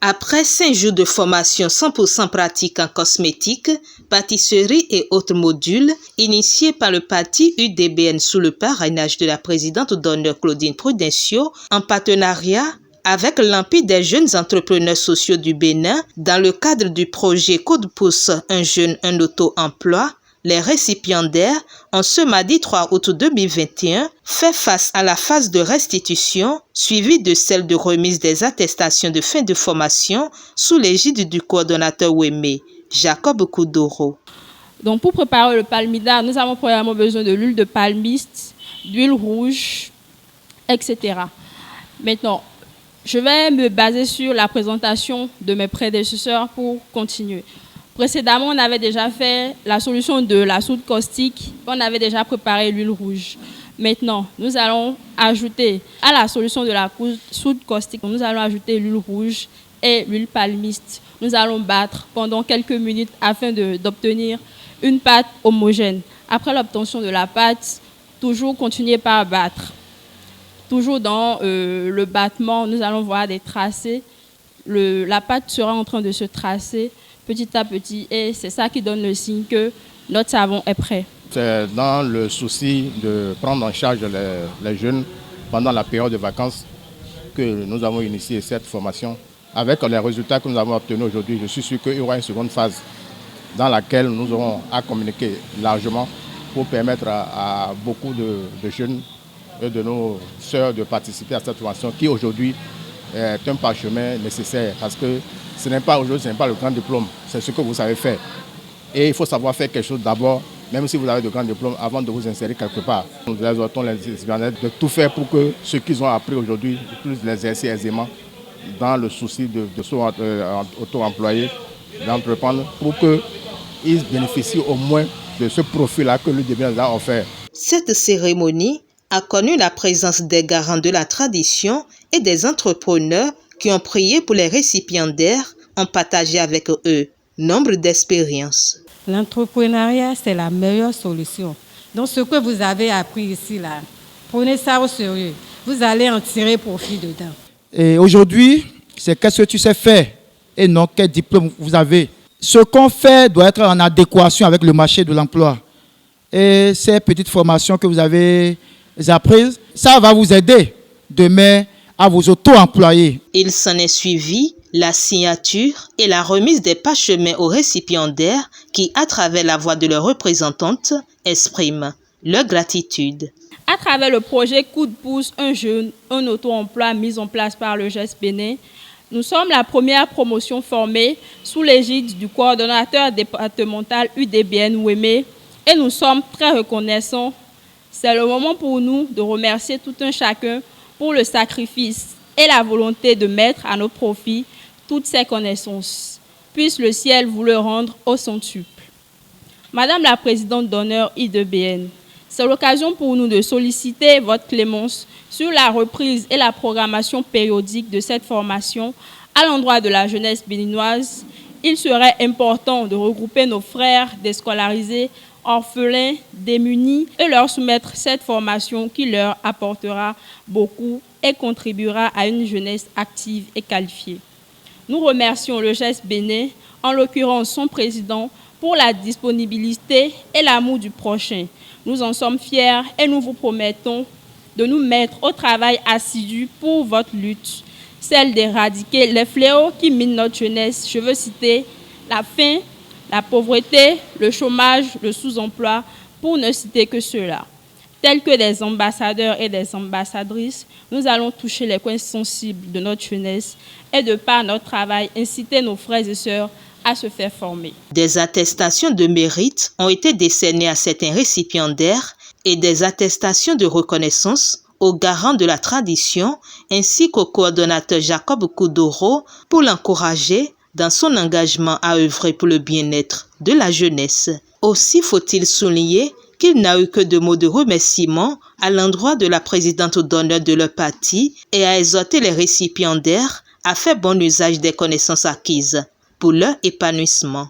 Après 5 jours de formation 100% pratique en cosmétique, pâtisserie et autres modules, initiés par le parti UDBN sous le parrainage de la présidente d'honneur Claudine Prudencio, en partenariat avec l'Empire des jeunes entrepreneurs sociaux du Bénin, dans le cadre du projet Coup de pouce Un jeune, un auto-emploi, les récipiendaires ont ce mardi 3 août 2021 fait face à la phase de restitution suivie de celle de remise des attestations de fin de formation sous l'égide du coordonnateur Weme, Jacob Koudoro. Donc pour préparer le palmida, nous avons premièrement besoin de l'huile de palmiste, d'huile rouge, etc. Maintenant, je vais me baser sur la présentation de mes prédécesseurs pour continuer. Précédemment, on avait déjà fait la solution de la soude caustique, on avait déjà préparé l'huile rouge. Maintenant, nous allons ajouter à la solution de la soude caustique, nous allons ajouter l'huile rouge et l'huile palmiste. Nous allons battre pendant quelques minutes afin d'obtenir une pâte homogène. Après l'obtention de la pâte, toujours continuer par battre. Toujours dans le battement, nous allons voir des tracés. La pâte sera en train de se tracer petit à petit, et c'est ça qui donne le signe que notre savon est prêt. C'est dans le souci de prendre en charge les jeunes pendant la période de vacances que nous avons initié cette formation. Avec les résultats que nous avons obtenus aujourd'hui, je suis sûr qu'il y aura une seconde phase dans laquelle nous aurons à communiquer largement pour permettre à beaucoup de jeunes et de nos sœurs de participer à cette formation qui aujourd'hui est un parchemin nécessaire, parce que ce n'est pas aujourd'hui, ce n'est pas le grand diplôme, c'est ce que vous savez faire. Et il faut savoir faire quelque chose d'abord, même si vous avez de grands diplômes, avant de vous insérer quelque part. Nous exhortons les étudiants de tout faire pour que ce qu'ils ont appris aujourd'hui, ils puissent l'exercer aisément dans le souci de auto-employés, d'entreprendre, pour qu'ils bénéficient au moins de ce profil-là que l'UDBN a offert. Cette cérémonie a connu la présence des garants de la tradition et des entrepreneurs qui ont prié pour les récipiendaires, ont partagé avec eux nombre d'expériences. L'entrepreneuriat, c'est la meilleure solution. Donc ce que vous avez appris ici, là, prenez ça au sérieux. Vous allez en tirer profit dedans. Et aujourd'hui, c'est qu'est-ce que tu sais faire et non quel diplôme vous avez. Ce qu'on fait doit être en adéquation avec le marché de l'emploi. Et ces petites formations que vous avez apprises, ça va vous aider demain à vous auto-employer. Il s'en est suivi la signature et la remise des parchemins aux récipiendaires qui, à travers la voix de leur représentante, expriment leur gratitude. À travers le projet Coup de pouce, un jeune, un auto-emploi mis en place par le GES Bénin, nous sommes la première promotion formée sous l'égide du coordonnateur départemental UDBN Weme, et nous sommes très reconnaissants. C'est le moment pour nous de remercier tout un chacun pour le sacrifice et la volonté de mettre à notre profit toutes ces connaissances. Puisse le ciel vous le rendre au centuple. Madame la présidente d'honneur UDBN, c'est l'occasion pour nous de solliciter votre clémence sur la reprise et la programmation périodique de cette formation à l'endroit de la jeunesse béninoise. Il serait important de regrouper nos frères déscolarisés, orphelins, démunis, et leur soumettre cette formation qui leur apportera beaucoup et contribuera à une jeunesse active et qualifiée. Nous remercions le GES Bénin, en l'occurrence son président, pour la disponibilité et l'amour du prochain. Nous en sommes fiers et nous vous promettons de nous mettre au travail assidu pour votre lutte, celle d'éradiquer les fléaux qui minent notre jeunesse. Je veux citer la faim, la pauvreté, le chômage, le sous-emploi, pour ne citer que ceux-là. Tels que des ambassadeurs et des ambassadrices, nous allons toucher les coins sensibles de notre jeunesse et de par notre travail, inciter nos frères et sœurs à se faire former. Des attestations de mérite ont été décernées à certains récipiendaires et des attestations de reconnaissance aux garants de la tradition ainsi qu'au coordonnateur Jacob Koudoro pour l'encourager dans son engagement à œuvrer pour le bien-être de la jeunesse. Aussi faut-il souligner qu'il n'a eu que de mots de remerciement à l'endroit de la présidente d'honneur de leur parti et a exhorté les récipiendaires à faire bon usage des connaissances acquises pour leur épanouissement.